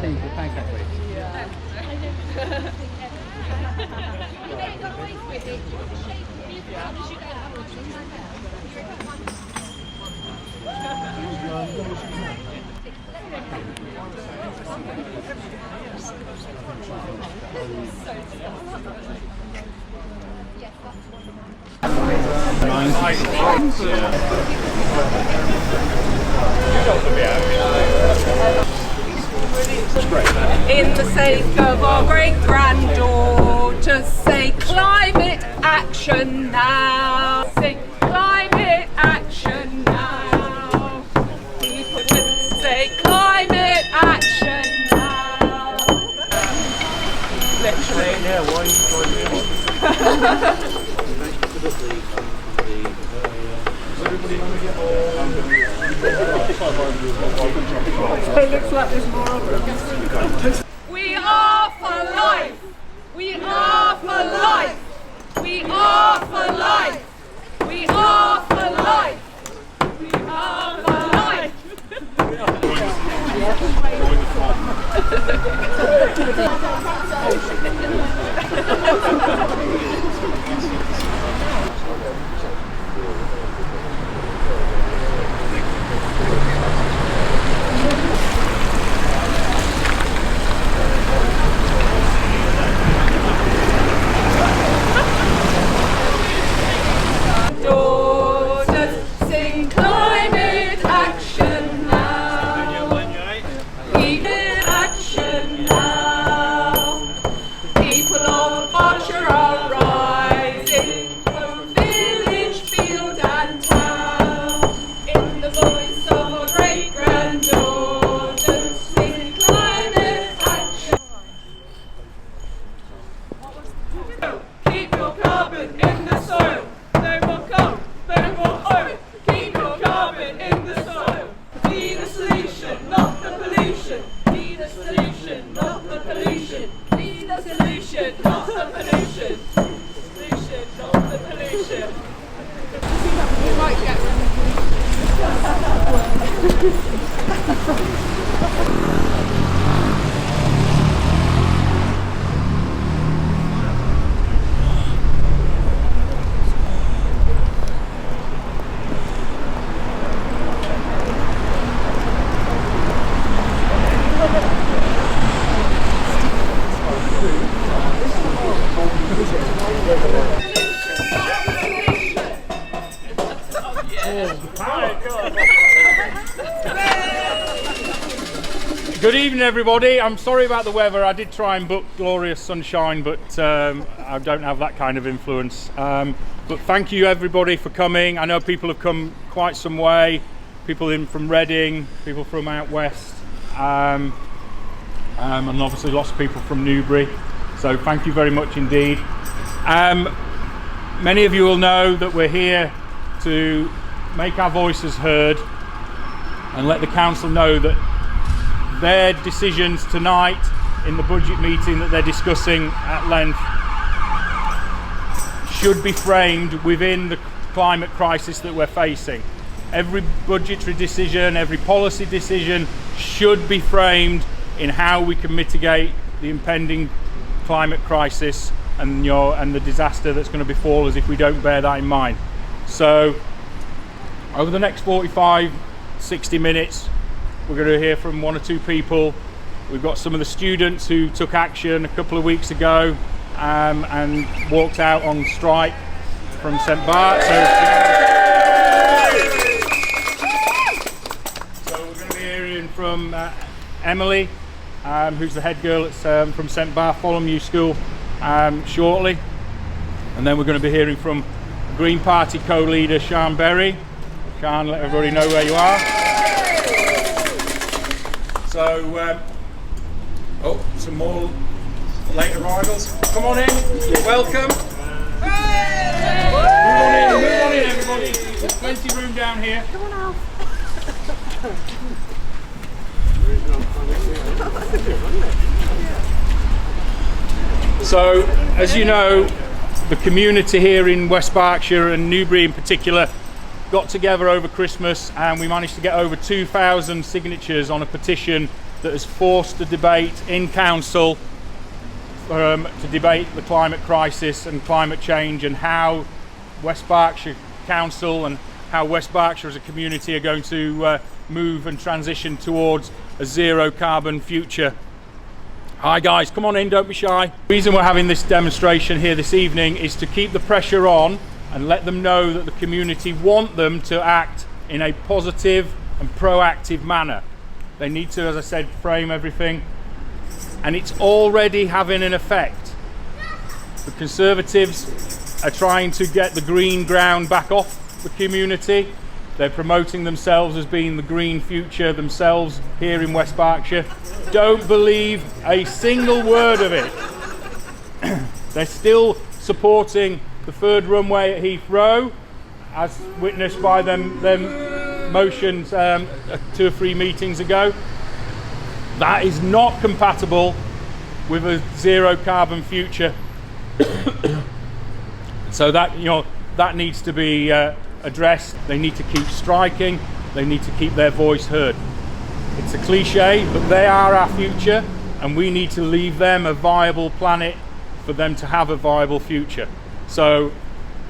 Tea for pancake mix. In the sake of our great granddaughters, say climate action now. Say climate action now. People just say climate action now. Literally. Yeah, why are you trying It looks like there's more of them. We are for life. We are for life. We are for life. We are for life. We are for life. Daughters, sing climate action now. Climate action now. People of Berkshire are rising from village, field and town. In the voice of our great granddaughters, sing climate action. Keep your carbon in the soil. They will come, they will own. Keep your carbon in the soil. Be the solution, not the pollution. Be the solution, not the pollution. Be the solution, not the pollution. Solution, not the pollution. We might get Good evening, everybody. I'm sorry about the weather. I did try and book glorious sunshine, but I don't have that kind of influence. But thank you, everybody, for coming. I know people have come quite some way. People in from Reading, people from out west, and obviously lots of people from Newbury. So thank you very much indeed. Many of you will know that we're here to make our voices heard and let the council know that their decisions tonight in the budget meeting that they're discussing at length should be framed within the climate crisis that we're facing. Every budgetary decision, every policy decision should be framed in how we can mitigate the impending climate crisis and the disaster that's going to befall us if we don't bear that in mind. So over the next 45-60 minutes, we're going to hear from one or two people. We've got some of the students who took action a couple of weeks ago and walked out on strike from St. Bart. So we're going to be hearing from Emily, who's the head girl from St. Bart Follow School shortly. And then we're going to be hearing from Green Party co-leader Sian Berry. Sian, let everybody know where you are. So, some more late arrivals. Come on in, you're welcome. Hey! Move on in, everybody. There's plenty of room down here. Come on, Alf. So, as you know, the community here in West Berkshire and Newbury in particular got together over Christmas and we managed to get over 2,000 signatures on a petition that has forced a debate in council to debate the climate crisis and climate change, and how West Berkshire Council and how West Berkshire as a community are going to move and transition towards a zero carbon future. Hi guys, come on in, don't be shy. The reason we're having this demonstration here this evening is to keep the pressure on and let them know that the community want them to act in a positive and proactive manner. They need to, as I said, frame everything, and it's already having an effect. The Conservatives are trying to get the green ground back off the community. They're promoting themselves as being the green future themselves here in West Berkshire. Don't believe a single word of it. They're still supporting the third runway at Heathrow, as witnessed by them motions 2 or 3 meetings ago. That is not compatible with a zero carbon future. So that, that needs to be addressed. They need to keep striking. They need to keep their voice heard. It's a cliche, but they are our future, and we need to leave them a viable planet for them to have a viable future. So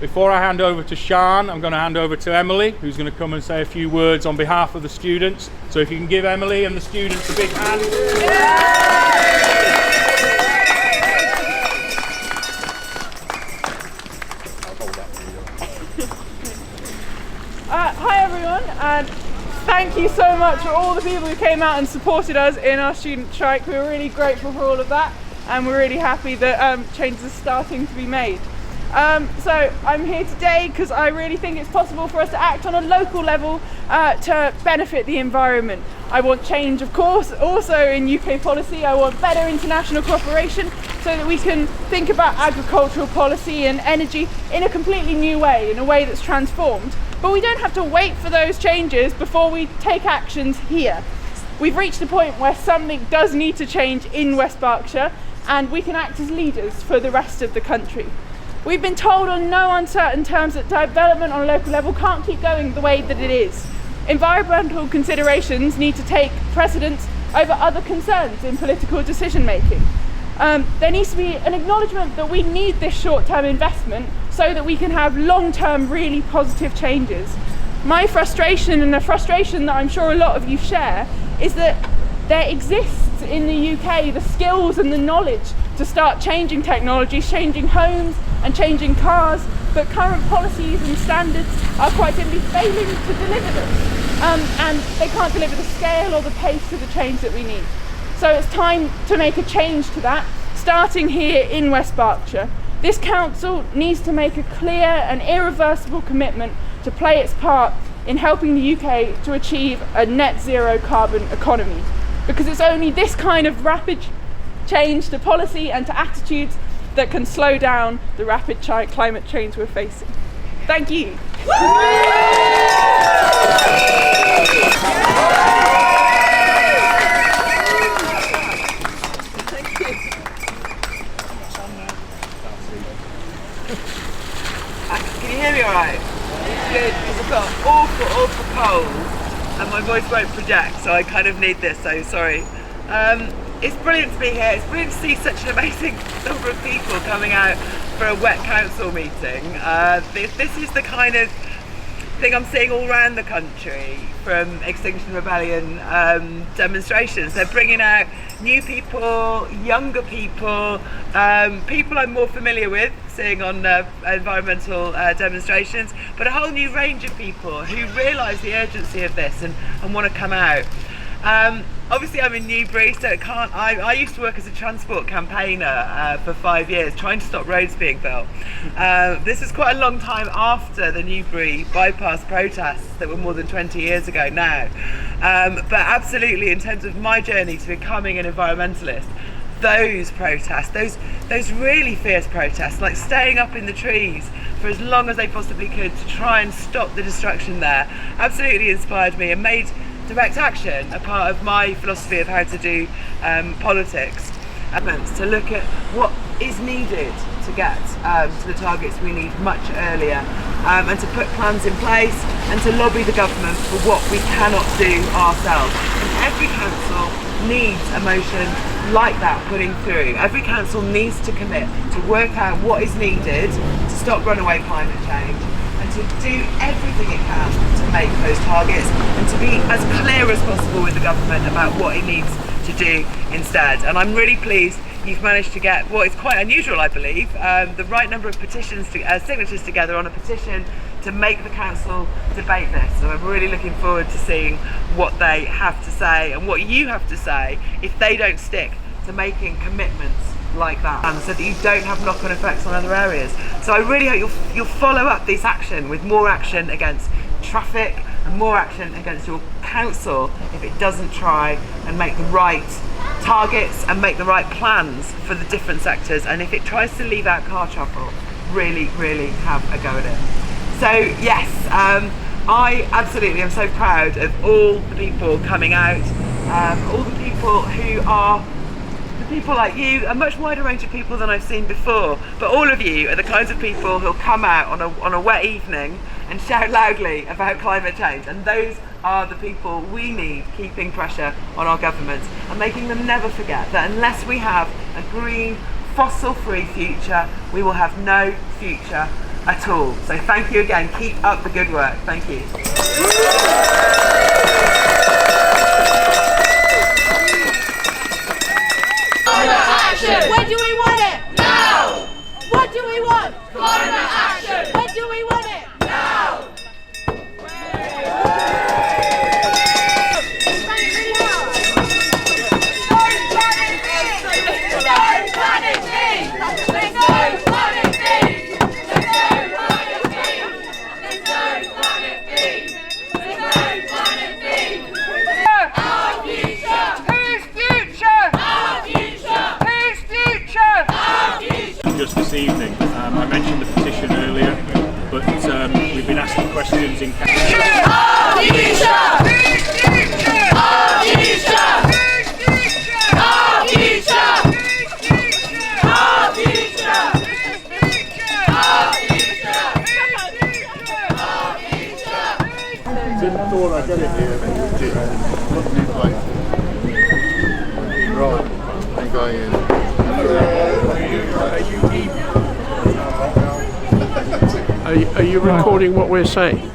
before I hand over to Sian, I'm going to hand over to Emily, who's going to come and say a few words on behalf of the students. So if you can give Emily and the students a big hand. Hi everyone, and thank you so much for all the people who came out and supported us in our student strike. We're really grateful for all of that, and we're really happy that changes are starting to be made. So I'm here today because I really think it's possible for us to act on a local level to benefit the environment. I want change, of course, also in UK policy. I want better international cooperation so that we can think about agricultural policy and energy in a completely new way, in a way that's transformed. But we don't have to wait for those changes before we take actions here. We've reached a point where something does need to change in West Berkshire, and we can act as leaders for the rest of the country. We've been told on no uncertain terms that development on a local level can't keep going the way that it is. Environmental considerations need to take precedence over other concerns in political decision making. There needs to be an acknowledgement that we need this short-term investment so that we can have long-term, really positive changes. My frustration, and the frustration that I'm sure a lot of you share, is that there exists in the UK the skills and the knowledge to start changing technologies, changing homes and changing cars, but current policies and standards are quite simply failing to deliver them. And they can't deliver the scale or the pace of the change that we need. So it's time to make a change to that, starting here in West Berkshire. This council needs to make a clear and irreversible commitment to play its part in helping the UK to achieve a net zero carbon economy. Because it's only this kind of rapid change to policy and to attitudes that can slow down the rapid climate change we're facing. Thank you. Can you hear me all right? Good, because I've got an awful cold and my voice won't project, so I kind of need this, so sorry. It's brilliant to be here. It's brilliant to see such an amazing number of people coming out for a wet council meeting. This is the kind of thing I'm seeing all around the country from Extinction Rebellion demonstrations. They're bringing out new people, younger people, people I'm more familiar with, seeing on environmental demonstrations, but a whole new range of people who realise the urgency of this and want to come out. Obviously I'm in Newbury, so I used to work as a transport campaigner for 5 years, trying to stop roads being built. This is quite a long time after the Newbury bypass protests that were more than 20 years ago now. But absolutely, in terms of my journey to becoming an environmentalist, those protests, those really fierce protests, like staying up in the trees for as long as they possibly could to try and stop the destruction there, absolutely inspired me and made direct action a part of my philosophy of how to do politics. To look at what is needed to get to the targets we need much earlier, and to put plans in place and to lobby the government for what we cannot do ourselves. And every council needs a motion like that putting through. Every council needs to commit to work out what is needed to stop runaway climate change and to do everything it can to make those targets and to be as clear as possible with the government about what it needs to do instead. And I'm really pleased you've managed to get what is quite unusual, I believe, the right number of signatures together on a petition to make the council debate this. And I'm really looking forward to seeing what they have to say and what you have to say if they don't stick to making commitments like that, so that you don't have knock-on effects on other areas. So I really hope you'll follow up this action with more action against traffic and more action against your council if it doesn't try and make the right targets and make the right plans for the different sectors, and if it tries to leave out car travel, really have a go at it. So yes, I absolutely am so proud of all the people coming out, all the people who are people like you, a much wider range of people than I've seen before, but all of you are the kinds of people who'll come out on a wet evening and shout loudly about climate change, and those are the people we need keeping pressure on our governments and making them never forget that unless we have a green, fossil-free future, we will have no future at all. So thank you again, keep up the good work, thank you. When do we want it? Now! What do we want? Climate action! When do we want it? Now! Just this evening, I mentioned the petition earlier, but we've been asking questions in Didn't thought I'd get it here, but you did. Right, I think I am. Are you recording what we're saying?